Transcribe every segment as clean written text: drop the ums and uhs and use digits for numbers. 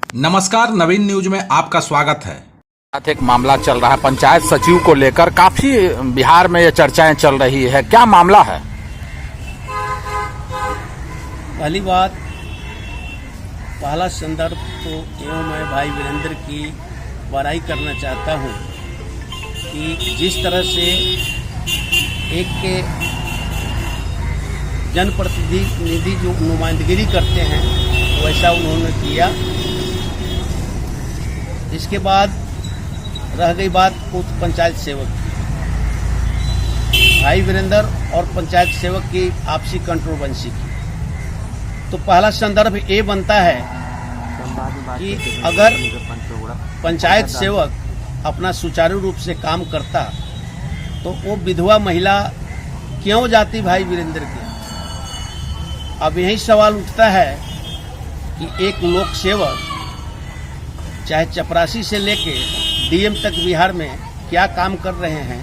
नमस्कार, नवीन न्यूज में आपका स्वागत है। एक मामला चल रहा है पंचायत सचिव को लेकर, काफी बिहार में ये चर्चाएं चल रही है, क्या मामला है? पहली बात, पहला संदर्भ तो एवं मैं भाई वीरेंद्र की बड़ाई करना चाहता हूं कि जिस तरह से एक के जनप्रतिनिधि जो नुमाइंदगिरी करते हैं वैसा उन्होंने किया। इसके बाद रह गई बात उस पंचायत सेवक की, भाई वीरेंद्र और पंचायत सेवक की आपसी कंट्रोवर्सी की। तो पहला संदर्भ ये बनता है कि अगर पंचायत सेवक अपना सुचारू रूप से काम करता तो वो विधवा महिला क्यों जाती भाई वीरेंद्र के। अब यही सवाल उठता है कि एक लोक सेवक चाहे चपरासी से लेके डीएम तक बिहार में क्या काम कर रहे हैं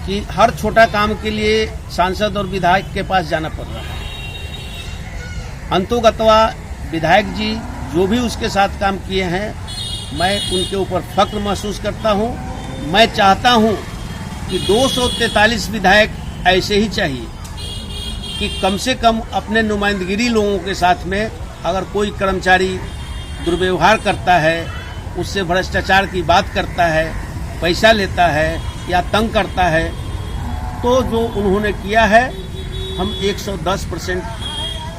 कि हर छोटा काम के लिए सांसद और विधायक के पास जाना पड़ रहा है। अंतोगत्वा विधायक जी जो भी उसके साथ काम किए हैं, मैं उनके ऊपर फक्र महसूस करता हूं। मैं चाहता हूं कि 243 विधायक ऐसे ही चाहिए कि कम से कम अपने नुमाइंदगिरी लोगों के साथ में अगर कोई कर्मचारी दुर्व्यवहार करता है, उससे भ्रष्टाचार की बात करता है, पैसा लेता है या तंग करता है, तो जो उन्होंने किया है हम 110%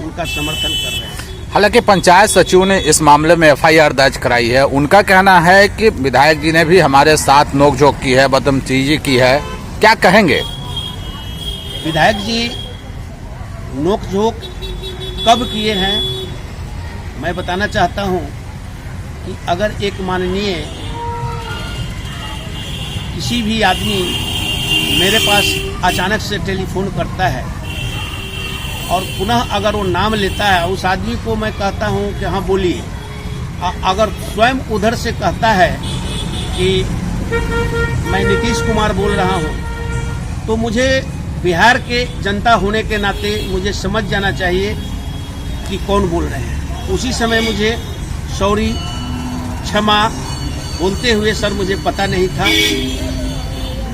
उनका समर्थन कर रहे हैं। हालांकि पंचायत सचिव ने इस मामले में एफआईआर दर्ज कराई है। उनका कहना है कि विधायक जी ने भी हमारे साथ नोकझोंक की है, बदतमीजी की है, क्या कहेंगे? विधायक जी नोकझोंक कब किए हैं मैं बताना चाहता हूं कि अगर एक माननीय किसी भी आदमी मेरे पास अचानक से टेलीफोन करता है और पुनः अगर वो नाम लेता है, उस आदमी को मैं कहता हूं कि हाँ बोलिए। अगर स्वयं उधर से कहता है कि मैं नीतीश कुमार बोल रहा हूं, तो मुझे बिहार के जनता होने के नाते मुझे समझ जाना चाहिए कि कौन बोल रहे हैं। उसी समय मुझे सॉरी, क्षमा बोलते हुए सर मुझे पता नहीं था,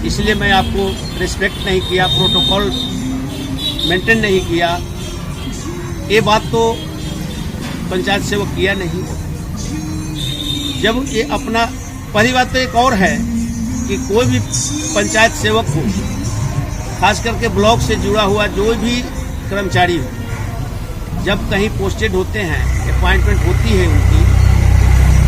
इसलिए मैं आपको रिस्पेक्ट नहीं किया, प्रोटोकॉल मेंटेन नहीं किया। ये बात तो पंचायत सेवक किया नहीं। जब ये अपना, पहली बात तो एक और है कि कोई भी पंचायत सेवक हो, खास करके ब्लॉक से जुड़ा हुआ जो भी कर्मचारी हो, जब कहीं पोस्टेड होते हैं, अपॉइंटमेंट होती है उनकी,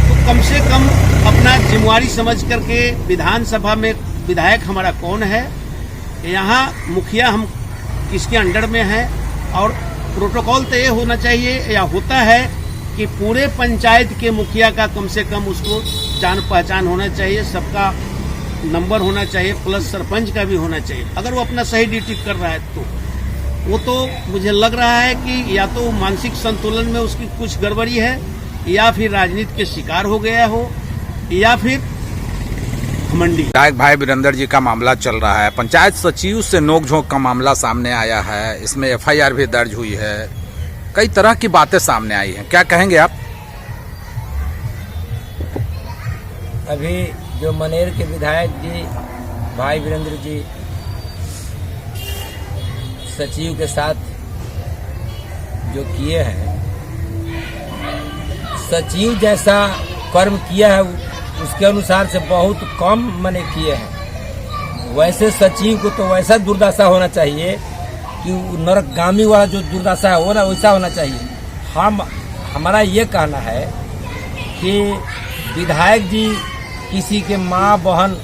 तो कम से कम अपना जिम्मेवारी समझ करके विधानसभा में विधायक हमारा कौन है, यहाँ मुखिया हम किसके अंडर में है, और प्रोटोकॉल तो ये होना चाहिए या होता है कि पूरे पंचायत के मुखिया का कम से कम उसको जान पहचान होना चाहिए, सबका नंबर होना चाहिए, प्लस सरपंच का भी होना चाहिए। अगर वो अपना सही ड्यूटी कर रहा है तो वो तो मुझे लग रहा है कि या तो मानसिक संतुलन में उसकी कुछ गड़बड़ी है, या फिर राजनीति के शिकार हो गया हो, या फिर घमंडी। विधायक भाई वीरेंद्र जी का मामला चल रहा है, पंचायत सचिव से नोकझोंक का मामला सामने आया है, इसमें एफआईआर भी दर्ज हुई है, कई तरह की बातें सामने आई हैं, क्या कहेंगे आप? अभी जो मनेर के विधायक जी भाई वीरेंद्र जी सचिव के साथ जो किए हैं, सचिव जैसा कर्म किया है उसके अनुसार से बहुत कम मने किए हैं। वैसे सचिव को तो वैसा दुर्दशा होना चाहिए कि नरकगामी वाला जो दुर्दशा है वो ना वैसा होना चाहिए। हमारा ये कहना है कि विधायक जी किसी के माँ बहन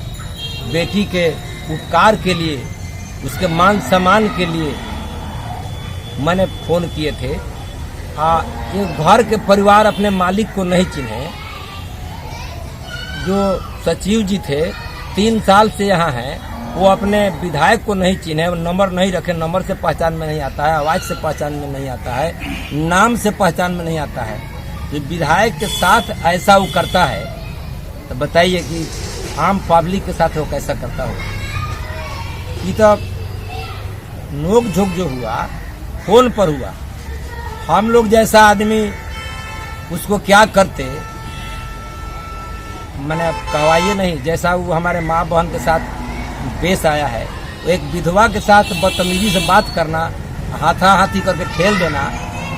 बेटी के उपकार के लिए, उसके मान सम्मान के लिए मैंने फोन किए थे। ये घर के परिवार अपने मालिक को नहीं चिन्हे। जो सचिव जी थे 3 साल से यहाँ हैं, वो अपने विधायक को नहीं चिन्हे, नंबर नहीं रखे, नंबर से पहचान में नहीं आता है, आवाज से पहचान में नहीं आता है, नाम से पहचान में नहीं आता है। जो विधायक के साथ ऐसा वो करता है तो बताइए कि आम पब्लिक के साथ वो कैसा करता हो। ये तो नोक झोंक जो हुआ फोन पर हुआ, हम लोग जैसा आदमी उसको क्या करते मैंने कहवाइए नहीं, जैसा वो हमारे माँ बहन के साथ पेश आया है, एक विधवा के साथ बदतमीजी से बात करना, हाथा हाथी करके खेल देना,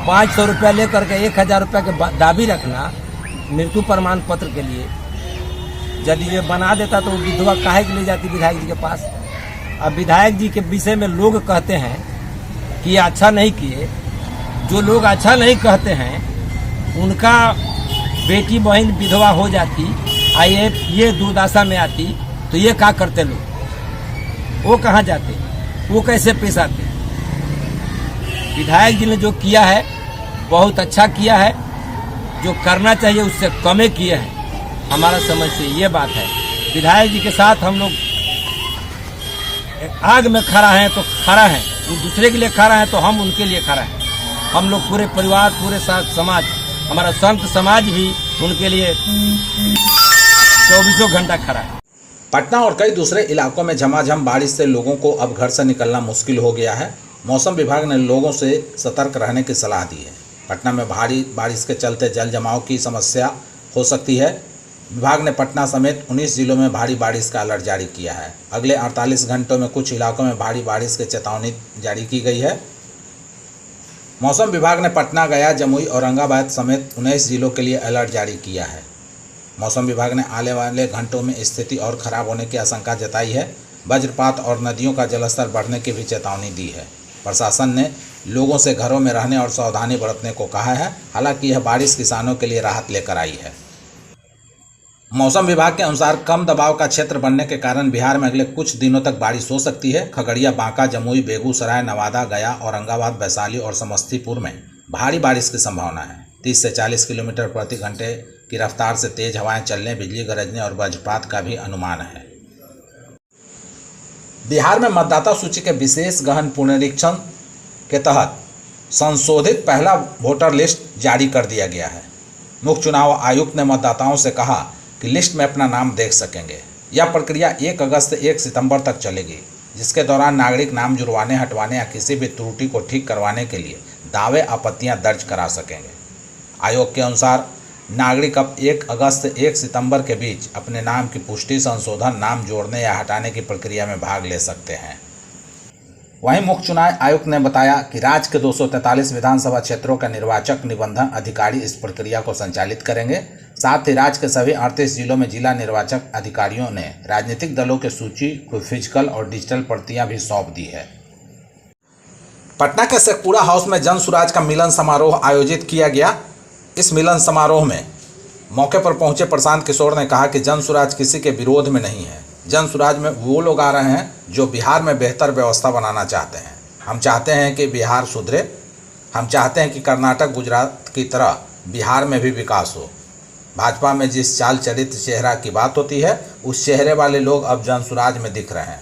500 रुपया ले करके 1000 रुपया के दाबी रखना मृत्यु प्रमाण पत्र के लिए। यदि ये बना देता तो विधवा काहे के ले जाती विधायक जी के पास। अब विधायक जी के विषय में लोग कहते हैं कि अच्छा नहीं किए। जो लोग अच्छा नहीं कहते हैं उनका बेटी बहन विधवा हो जाती, ये दुर्दशा में आती, तो ये क्या करते लोग? वो कहाँ जाते, वो कैसे पेश आते? विधायक जी ने जो किया है बहुत अच्छा किया है, जो करना चाहिए उससे कम किए हैं। हमारा समझ से ये बात है। विधायक जी के साथ हम लोग आग में खड़ा हैं तो खड़ा है, वो दूसरे के लिए खड़ा है तो हम उनके लिए खड़ा है। हम लोग पूरे परिवार, पूरे समाज, हमारा संत समाज भी उनके लिए 24 घंटा खड़ा है। पटना और कई दूसरे इलाकों में झमाझम बारिश से लोगों को अब घर से निकलना मुश्किल हो गया है। मौसम विभाग ने लोगों से सतर्क रहने की सलाह दी है। पटना में भारी बारिश के चलते जल जमाव की समस्या हो सकती है। विभाग ने पटना समेत 19 जिलों में भारी बारिश का अलर्ट जारी किया है। अगले 48 घंटों में कुछ इलाकों में भारी बारिश की चेतावनी जारी की गई है। मौसम विभाग ने पटना, गया, जमुई, औरंगाबाद समेत 19 जिलों के लिए अलर्ट जारी किया है। मौसम विभाग ने आने वाले घंटों में स्थिति और खराब होने की आशंका जताई है। वज्रपात और नदियों का जलस्तर बढ़ने की भी चेतावनी दी है। प्रशासन ने लोगों से घरों में रहने और सावधानी बरतने को कहा है। हालांकि यह बारिश किसानों के लिए राहत लेकर आई है। मौसम विभाग के अनुसार कम दबाव का क्षेत्र बनने के कारण बिहार में अगले कुछ दिनों तक बारिश हो सकती है। खगड़िया, बांका, जमुई, बेगूसराय, नवादा, गया, औरंगाबाद, वैशाली और समस्तीपुर में भारी बारिश की संभावना है। 30 से 40 किलोमीटर प्रति घंटे की रफ्तार से तेज हवाएं चलने, बिजली गरजने और वज्रपात का भी अनुमान है। बिहार में मतदाता सूची के विशेष गहन पुनरीक्षण के तहत संशोधित पहला वोटर लिस्ट जारी कर दिया गया है। मुख्य चुनाव आयुक्त ने मतदाताओं से कहा कि लिस्ट में अपना नाम देख सकेंगे। यह प्रक्रिया 1 अगस्त से 1 सितंबर तक चलेगी, जिसके दौरान नागरिक नाम जुड़वाने, हटवाने या किसी भी त्रुटि को ठीक करवाने के लिए दावे आपत्तियां दर्ज करा सकेंगे। आयोग के अनुसार नागरिक अब 1 अगस्त से 1 सितंबर के बीच अपने नाम की पुष्टि, संशोधन, नाम जोड़ने या हटाने की प्रक्रिया में भाग ले सकते हैं। वहीं मुख्य चुनाव आयुक्त ने बताया कि राज्य के 243 विधानसभा क्षेत्रों के निर्वाचक निबंधन अधिकारी इस प्रक्रिया को संचालित करेंगे। साथ ही राज्य के सभी 38 जिलों में जिला निर्वाचक अधिकारियों ने राजनीतिक दलों की सूची को फिजिकल और डिजिटल प्रतियां भी सौंप दी है। पटना के शेखपुरा हाउस में जन सुराज का मिलन समारोह आयोजित किया गया। इस मिलन समारोह में मौके पर पहुंचे प्रशांत किशोर ने कहा कि जन सुराज किसी के विरोध में नहीं है। जन सुराज में वो लोग आ रहे हैं जो बिहार में बेहतर व्यवस्था बनाना चाहते हैं। हम चाहते हैं कि बिहार सुधरे। हम चाहते हैं कि कर्नाटक, गुजरात की तरह बिहार में भी विकास हो। भाजपा में जिस चाल चरित्र चेहरा की बात होती है, उस चेहरे वाले लोग अब जन सुराज में दिख रहे हैं।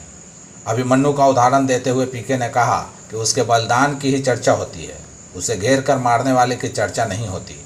अभिमन्यु का उदाहरण देते हुए पीके ने कहा कि उसके बलिदान की ही चर्चा होती है, उसे घेर कर मारने वाले की चर्चा नहीं होती।